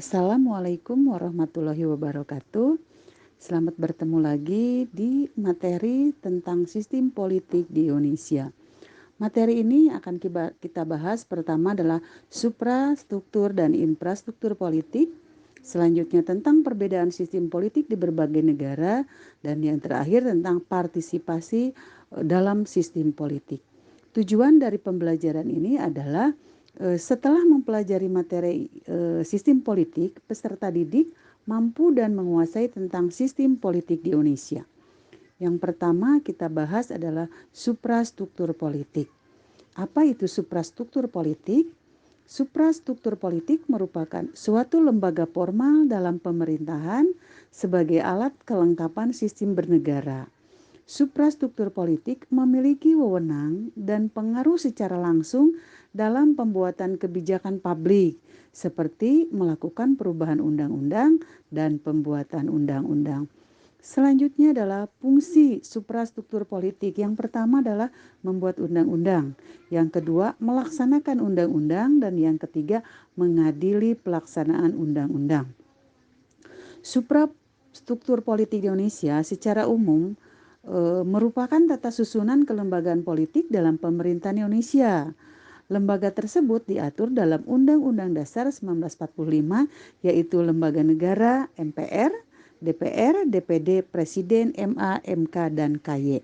Assalamualaikum warahmatullahi wabarakatuh. Selamat bertemu lagi di materi tentang sistem politik di Indonesia. Materi ini akan kita bahas pertama adalah suprastruktur dan infrastruktur politik. Selanjutnya tentang perbedaan sistem politik di berbagai negara. Dan yang terakhir tentang partisipasi dalam sistem politik. Tujuan dari pembelajaran ini adalah setelah mempelajari materi sistem politik, peserta didik mampu dan menguasai tentang sistem politik di Indonesia. Yang pertama kita bahas adalah suprastruktur politik. Apa itu suprastruktur politik? Suprastruktur politik merupakan suatu lembaga formal dalam pemerintahan sebagai alat kelengkapan sistem bernegara. Suprastruktur politik memiliki wewenang dan pengaruh secara langsung dalam pembuatan kebijakan publik, seperti melakukan perubahan undang-undang dan pembuatan undang-undang. Selanjutnya adalah fungsi suprastruktur politik. Yang pertama adalah membuat undang-undang, yang kedua melaksanakan undang-undang, dan yang ketiga mengadili pelaksanaan undang-undang. Suprastruktur politik di Indonesia secara umum merupakan tata susunan kelembagaan politik dalam pemerintahan Indonesia. Lembaga tersebut diatur dalam Undang-Undang Dasar 1945, yaitu lembaga negara, MPR, DPR, DPD, Presiden, MA, MK, dan KY.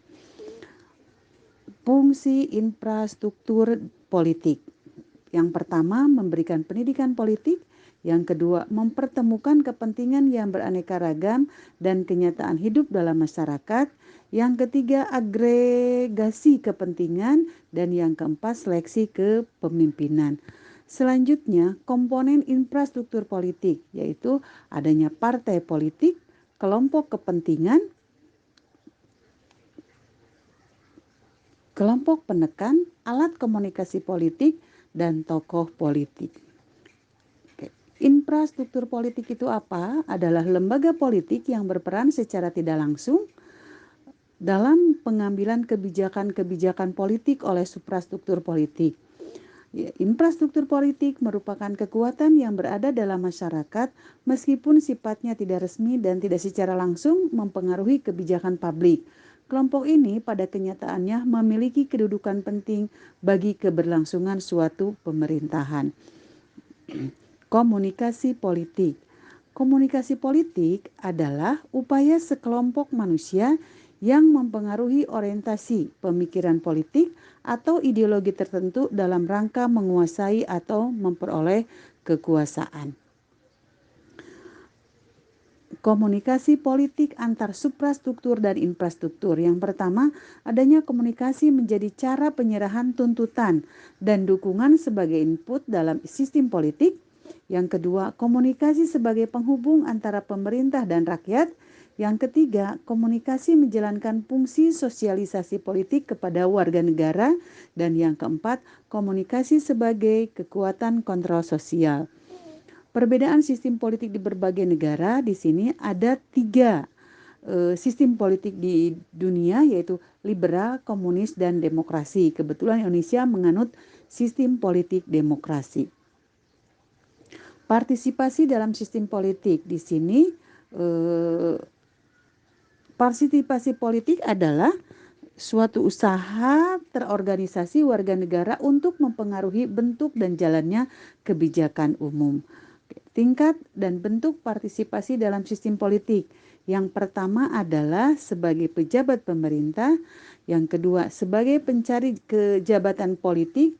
Fungsi infrastruktur politik. Yang pertama, memberikan pendidikan politik. Yang kedua, mempertemukan kepentingan yang beraneka ragam dan kenyataan hidup dalam masyarakat. Yang ketiga, agregasi kepentingan. Dan yang keempat, seleksi kepemimpinan. Selanjutnya, komponen infrastruktur politik, yaitu adanya partai politik, kelompok kepentingan, kelompok penekan, alat komunikasi politik, dan tokoh politik. Infrastruktur politik itu apa? Adalah lembaga politik yang berperan secara tidak langsung dalam pengambilan kebijakan-kebijakan politik oleh suprastruktur politik. Infrastruktur politik merupakan kekuatan yang berada dalam masyarakat meskipun sifatnya tidak resmi dan tidak secara langsung mempengaruhi kebijakan publik. Kelompok ini pada kenyataannya memiliki kedudukan penting bagi keberlangsungan suatu pemerintahan. Komunikasi politik. Komunikasi politik adalah upaya sekelompok manusia yang mempengaruhi orientasi pemikiran politik atau ideologi tertentu dalam rangka menguasai atau memperoleh kekuasaan. Komunikasi politik antar suprastruktur dan infrastruktur. Yang pertama, adanya komunikasi menjadi cara penyerahan tuntutan dan dukungan sebagai input dalam sistem politik. Yang kedua, komunikasi sebagai penghubung antara pemerintah dan rakyat. Yang ketiga, komunikasi menjalankan fungsi sosialisasi politik kepada warga negara. Dan yang keempat, komunikasi sebagai kekuatan kontrol sosial. Perbedaan sistem politik di berbagai negara, di sini ada 3 sistem politik di dunia, yaitu liberal, komunis, dan demokrasi. Kebetulan Indonesia menganut sistem politik demokrasi. Partisipasi dalam sistem politik di sini, partisipasi politik adalah suatu usaha terorganisasi warga negara untuk mempengaruhi bentuk dan jalannya kebijakan umum. Tingkat dan bentuk partisipasi dalam sistem politik. Yang pertama adalah sebagai pejabat pemerintah, yang kedua sebagai pencari kejabatan politik,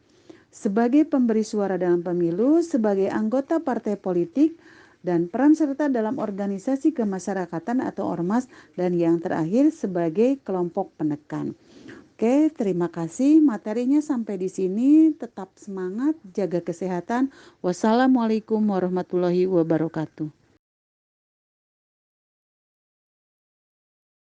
sebagai pemberi suara dalam pemilu, sebagai anggota partai politik, dan peran serta dalam organisasi kemasyarakatan atau ormas, dan yang terakhir sebagai kelompok penekan. Oke, terima kasih. Materinya sampai di sini. Tetap semangat, jaga kesehatan. Wassalamualaikum warahmatullahi wabarakatuh.